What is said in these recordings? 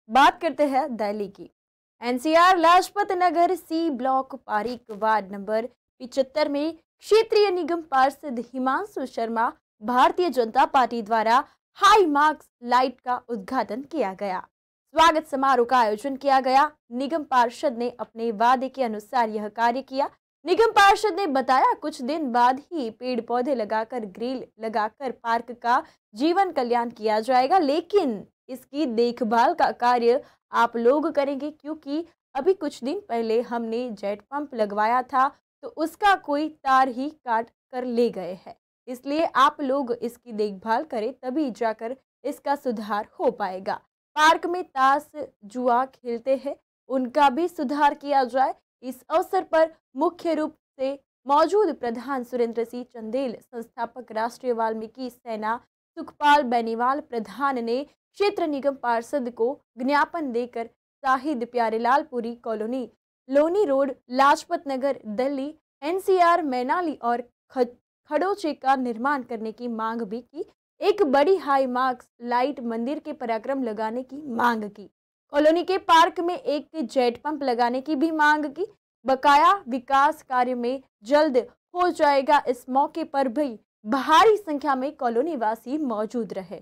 बात करते हैं दिल्ली की। NCR Lajpat Nagar C block Pareek ward number 75 में क्षेत्रीय निगम पार्षद हिमांशु शर्मा भारतीय जनता पार्टी द्वारा हाई मार्क्स लाइट का उद्घाटन किया गया। स्वागत समारोह का आयोजन किया गया। निगम पार्षद ने अपने वादे के अनुसार यह कार्य किया। निगम पार्षद ने बताया, कुछ दिन बाद ही पेड़ पौधे लगाकर ग्रिल लगाकर पार्क का जीवन कल्याण किया जाएगा, लेकिन इसकी देखभाल का कार्य आप लोग करेंगे, क्योंकि अभी कुछ दिन पहले हमने जेट पंप लगवाया था तो उसका कोई तार ही काट कर ले गए हैं। इसलिए आप लोग इसकी देखभाल करें, तभी जाकर इसका सुधार हो पाएगा। पार्क में ताश जुआ खेलते हैं, उनका भी सुधार किया जाए। इस अवसर पर मुख्य रूप से मौजूद प्रधान सुरेंद्र सिंह चंदेल, संस्थापक राष्ट्रीय वाल्मीकि सेना सुखपाल बेनीवाल प्रधान ने क्षेत्र निगम पार्षद को ज्ञापन देकर Shahid Pyarelal Puri colony, Loni road, Lajpat Nagar, Delhi, NCR, Mainali और खड़ोचे का निर्माण करने की मांग भी की। एक बड़ी हाई मार्क्स लाइट मंदिर के पराक्रम लगाने की मांग की। कॉलोनी के पार्क में एक जेट पंप लगाने की भी मांग की। बकाया विकास कार्य में जल्द हो जाएगा। इस मौके पर भी भारी संख्या में कॉलोनी वासी मौजूद रहे।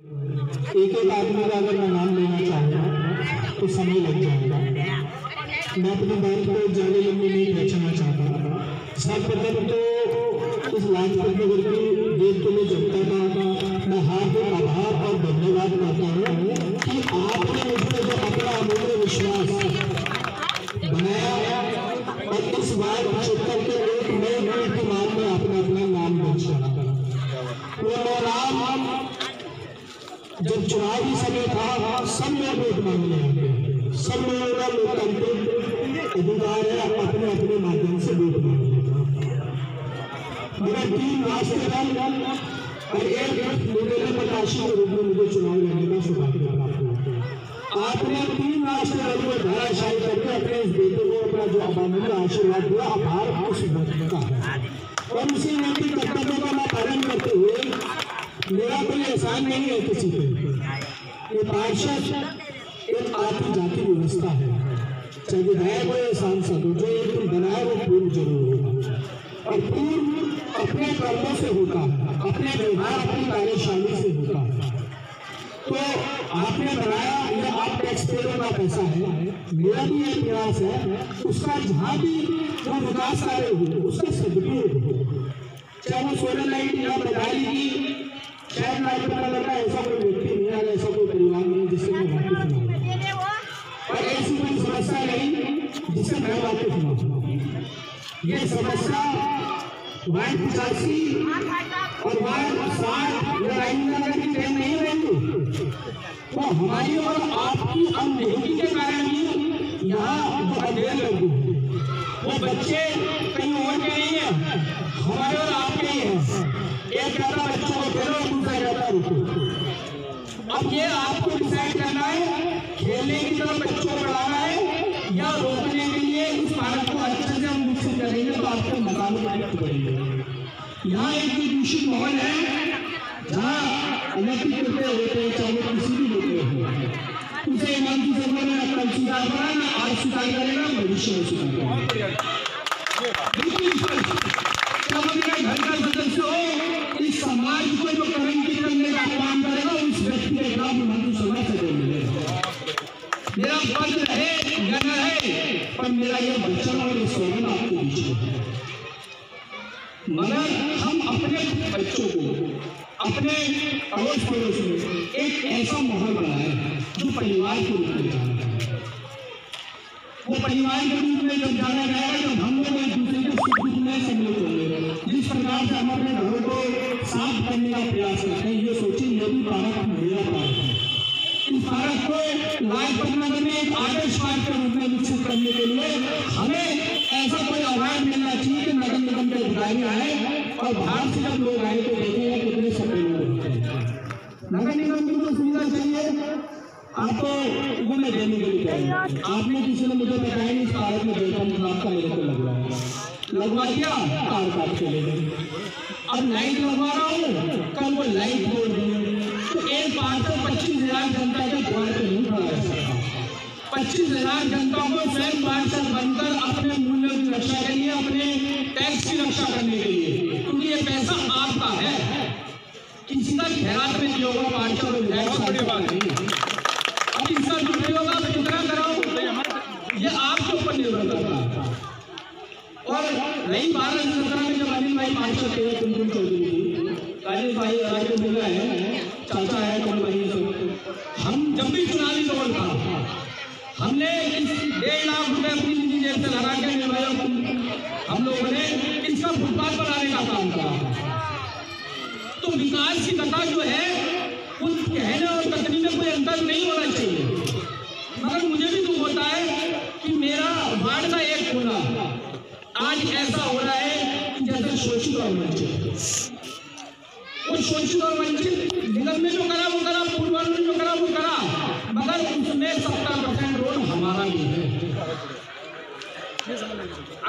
एक आदमी का अगर मैं नाम लेना चाहूँगा तो समय लग जाएगा। मैं अपनी बात को ज़्यादा लंबी नहीं खींचना चाहता। सर्वप्रथम तो इस लाजपत नगर की देख के मैं जनता का मैं हार्दिक आभार और धन्यवाद करता हूँ कि आपने मुझे जो अपना अमूल्य विश्वास बनाया और इस बार 75 के एक नए कीर्तिमान में आपने अपना नाम दर्ज करा। वो नाम जब चुनावी समय था, सब लोग वोट मांगने आते, सब लोगों का लोकतांत्रिक अधिकार है अपने अपने माध्यम से वोट मांगने का। मेरा 3 राष्ट्रीय दल और एक निर्दलीय प्रत्याशी के रूप में मुझे चुनाव लड़ने का सौभाग्य प्राप्त हुआ। आपने 3 राष्ट्रीय दल को धराशायी करके अपने इस बेटे को अपना जो अबामूल्य आशीर्वाद दिया, आभार उस वक्त का है। और उसी नैतिक कर्तव्य का मैं पालन करते हुए, मेरा कोई एहसान नहीं है किसी पे। ये पार्षद एक आदि जाति व्यवस्था है, चाहे विधायक हो या सांसद हो, जो एक दिन बनाए वो पूर्व जरूर होगा और पूर्व अपने कर्मों से होता है, अपने व्यवहार अपनी कार्यशैली से होता है। तो आपने बनाया, ये आप टैक्स पेयरों का पैसा है, मेरा भी ये प्रयास है उसका जहाँ भी जो विकास कार्य हो उसका सदुपयोग हो, चाहे वो सोलर लाइट या बदाली की शायद लाइट पता लगा। ऐसा कोई व्यक्ति नहीं है, ऐसा कोई परिवार नहीं जिससे मैं वाकिफ ना हूँ, और ऐसी कोई समस्या नहीं जिससे मैं वाकिफ ना हूँ। ये समस्या वार्ड 85 और वार्ड 60 राजेंद्र की ट्रेन नहीं रहेगी, तो हमारी और आपकी अनदेखी के कारण ही यहाँ जो अध्ययन लगी वो बच्चे कहीं और के नहीं है, हमारे और आपके ही है। एक ज्यादा बच्चों को खेलो, दूसरा ज्यादा रुको। अब ये आपको डिसाइड करना है, खेलने की तरफ बच्चों को बढ़ाना है या रोकने के लिए इस पार्क को अच्छे से हम विकसित करेंगे तो आपको मकान बढ़ेंगे। यहाँ एक दूषित माहौल है जहाँ अनैतिक कृत्य होते हैं, चाहे किसी भी होते हैं, उसे ईमानदारी से बोलना, कल सुधार कराना, आज सुधार करेगा, भविष्य में सुधार करेगा। घर का सदस्य हो, इस समाज को जो कलंकित करने का काम करेगा उस व्यक्ति के खिलाफ हिमांशु शर्मा से बोलेंगे। मेरा फर्ज रहे या न रहे, पर मेरा ये वचन और स्लोगन आपके बीच में है। मगर हम अपने बच्चों को, अपने अड़ोस पड़ोस में एक ऐसा माहौल बनाए जो परिवार के रूप में जाना है। वो परिवार के रूप में जब जाना जाएगा जब हम लोग एक दूसरे के सुख दुख में सम्मिलित होंगे। जिस प्रकार से हम अपने घरों को साफ करने का प्रयास करते हैं, ये सोचिए ये भी भारत मेरा भारत है। इस भारत को लाजपत नगर में एक आदर्श पार्क के रूप में विकसित करने के लिए हमें ऐसा कोई अवार्ड मिलना चाहिए कि नगर निगम के अधिकारी आए और बाहर से जब लोग आए तो देखेंगे कितने सफेद लोग होते हैं। नगर निगम की जो सुविधा चाहिए आपको वो मैं देने के लिए कहेंगे। आपने किसी ने मुझे बताया इस पार्क में देखा आपका मेरे को लग रहा है, लगवा दिया, कार काट के ले गए। अब लाइट लगवा रहा हूँ, कल वो लाइट बोल दी, तो एक बार तो 25,000 जनता के द्वार 25,000 जनता को स्वयं पार्षद बनकर अपने मूल्यों की रक्षा के लिए, अपने टैक्स की रक्षा करने के लिए, क्योंकि ये पैसा आपका है, किसी का खैरात में नहीं होगा, पार्षद और विधायक बड़ी बात नहीं। अब इसका दुरुपयोग आप कितना कराओ ये आपके ऊपर निर्भर करता है। और रही 12-17 में जब अनिल भाई पार्षद थे, कुलदीप चौधरी, राजेश भाई राजेश मिला है, चाचा है, कौन भाई सब, हम जब भी चुनावी दौर था हमने 1.5 लाख रुपए अपनी निजी जेब से लगा के हम लोगों ने इसका फुटपाथ बनाने का काम करा। तो विकास की कथा जो है उस कहने और कथनी में कोई अंतर नहीं होना चाहिए, मगर मुझे भी दुख होता है कि मेरा वार्ड का एक कोना आज ऐसा हो रहा है कि जैसे शोषित और वंचित, वो शोषित और वंचित निगम में जो करा वो करा, पूर्वांचल में जो करा वो करा, मगर उसमें 70% रोड हमारा भी है।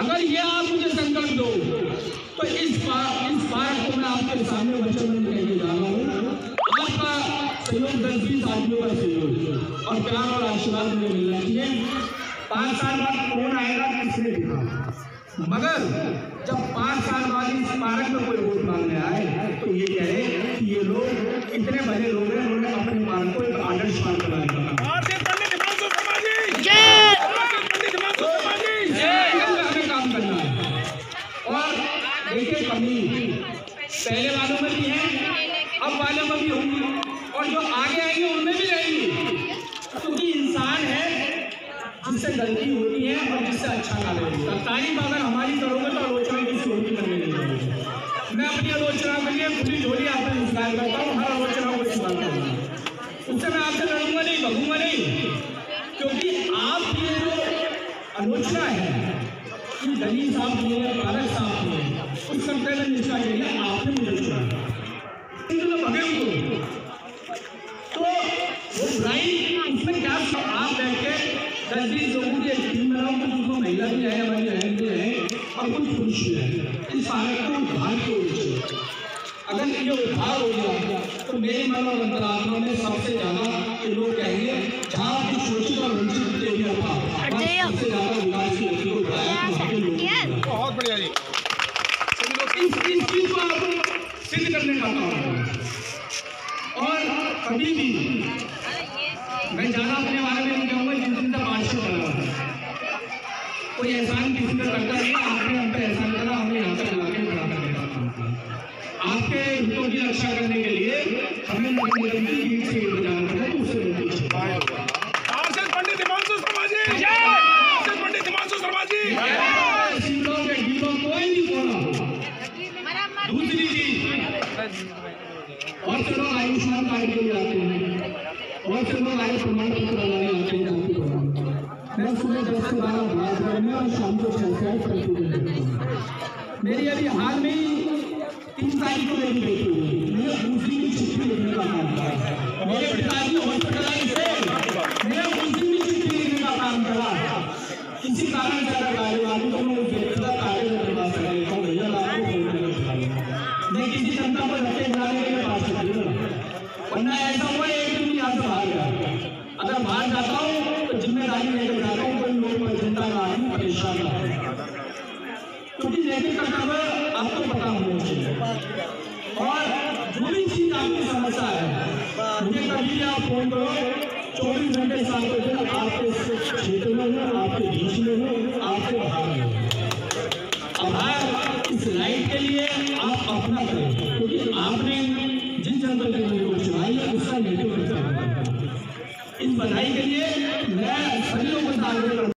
अगर ये आप मुझे संकल्प दो तो इस बार को मैं आपके सामने वचन कहने जा रहा हूँ। आपका सहयोग 10-20 आदमियों का सहयोग और प्यार और आशीर्वाद मुझे मिलना चाहिए। 5 साल बाद कौन आएगा किसने दिखा, मगर जब 5 साल बाद इस स्मारक में कोई वोट मांगने आए तो ये कहे कि ये लोग इतने बड़े लोग हैं, उन्होंने अपने पार्क को एक आदर्श पार्क बनाया। काम करना है और देखिए कमी पहले वालों में भी है, अब वालों में भी होंगी और जो आगे आएंगे उनमें भी रहेंगी, क्योंकि इंसान है जिससे गलती होती है और जिससे अच्छा ना लगेगा। तारीफ अगर हमारी करोगे तो आलोचना किसी और की करने नहीं होगी। मैं अपनी आलोचना के लिए खुली झोली आपसे इंतजार करता हूँ, हर आलोचना को इस्तेमाल करूँगा, उससे मैं आपसे लड़ूंगा नहीं, भगूंगा नहीं, क्योंकि आप ये जो आलोचना है कि दलील साहब की है, भारत साहब की है, उस संकलन जिसका चाहिए आपने मुझे चुना भगे उनको, तो वो बुराई उसमें क्या आप बैठ के 10-20 लोगों की एक टीम बनाओ, कुछ उसको महिला भी है, हमारी बहन भी है और कुछ पुरुष भी है, इस भारत को उद्धार की ओर से अगर ये उद्धार हो गया तो मेरे मन और अंतरात्मा में सबसे ज्यादा ये लोग कहेंगे जहाँ की शोषित और वंचित एरिया था सबसे ज्यादा विकास की गति को बढ़ाया। बहुत बढ़िया जी, इस चीज को आपको सिद्ध करने का काम है। और कभी भी मैं ज्यादा अपने बारे में नहीं कहूँगा, जिन दिन तक पार्षद बना कोई एहसान किसी का करता नहीं, आपने हम पे एहसान करा, हमने यहाँ तक लाके खड़ा करने का काम किया। आपके हितों की रक्षा करने के लिए हमें निगम की भीड़ से इंतजार करना है, दूसरे पंडित हिमांशु शर्मा जी, पंडित हिमांशु शर्मा जी, कोई भी कोना हो। दूसरी चीज और से लोग आयुष्मान कार्ड के लिए आते हैं और से लोग आयु प्रमाण पत्र बनाने आते हैं। मैं सुबह 10 से 12 बात में और शाम को 6 मेरी अभी हाल में ही 3 तारीख को मेरी बेटी हुई, मैं दूसरी की चिट्ठी लिखने का काम करा, मेरे पिताजी हॉस्पिटलाइज थे, मैं दूसरी की चिट्ठी लिखने का काम करा, किसी कारण से कार्यवाही को मैं उस व्यक्ति का कार्य नहीं बता सका, भैया आपको फोन करके मैं किसी जनता पर धक्के बनाने के लिए पास सकती, वरना ऐसा हुआ एक दिन यहाँ से बाहर गया, अगर बाहर जाता हूँ तो जिम्मेदारी लेकर जाता हूँ, कोई लोग चिंता ना आदमी परेशान ना हो, क्योंकि नैतिक कर्तव्य आपको पता होना चाहिए। और जो भी चीज आपकी समस्या है मुझे कभी भी आप फोन करो, 24 घंटे 7 दिन आपके क्षेत्र में हो, आपके बीच में हो, आपके बाहर में हो। आभार इस लाइट के लिए आप अपना करें, क्योंकि आपने जिन जनप्रतिनिधियों को चुनाई है उसका नेतृत्व करना है। इस बधाई के लिए मैं सभी लोगों को